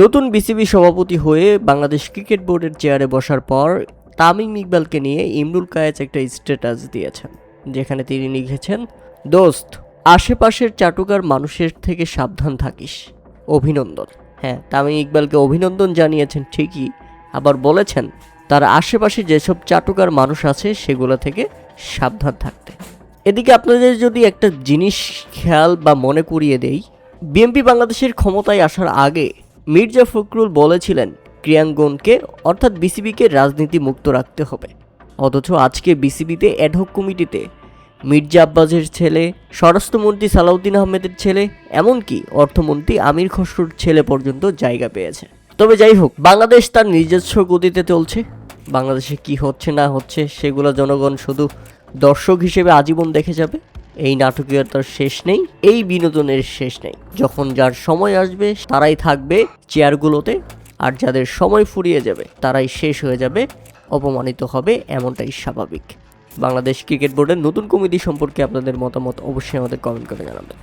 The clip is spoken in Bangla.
নতুন বিসিবি সভাপতি হয়ে বাংলাদেশ ক্রিকেট বোর্ডের চেয়ারে বসার পর তামিম ইকবালকে নিয়ে ইমরুল কায়েস একটা স্ট্যাটাস দিয়েছেন, যেখানে তিনি লিখেছেন, দোস্ত, আশেপাশের চাটুকার মানুষের থেকে সাবধান থাকিস, অভিনন্দন। হ্যাঁ, তামিম ইকবালকে অভিনন্দন জানিয়েছেন ঠিকই, আবার বলেছেন তার আশেপাশে যেসব চাটুকার মানুষ আছে সেগুলো থেকে সাবধান থাকতে। এদিকে আপনাদের যদি একটা জিনিস খেয়াল বা মনে করিয়ে দেই, বিএনপি বাংলাদেশের ক্ষমতায় আসার আগে মির্জা ফখরুল বলেছিলেন ক্রীড়াঙ্গনকে অর্থাৎ বিসিবিকে রাজনীতি মুক্ত রাখতে হবে। অথচ আজকে বিসিবিতে অ্যাডহক কমিটিতে মির্জা আব্বাসের ছেলে, স্বরাষ্ট্রমন্ত্রী সালাউদ্দিন আহমেদের ছেলে, এমনকি অর্থমন্ত্রী আমির খসরুর ছেলে পর্যন্ত জায়গা পেয়েছে। তবে যাই হোক, বাংলাদেশ তার নিজস্ব গতিতে চলছে। বাংলাদেশে কি হচ্ছে না হচ্ছে সেগুলো জনগণ শুধু দর্শক হিসেবে আজীবন দেখে যাবে। এই নাটকীয়তার শেষ নেই, এই বিনোদনের শেষ নেই। যখন যার সময় আসবে তারাই থাকবে চেয়ারগুলোতে, আর যাদের সময় ফুরিয়ে যাবে তারাই শেষ হয়ে যাবে, অপমানিত হবে, এমনটাই স্বাভাবিক। বাংলাদেশ ক্রিকেট বোর্ডের নতুন কমিটি সম্পর্কে আপনাদের মতামত অবশ্যই আমাদের কমেন্ট করে জানাবেন।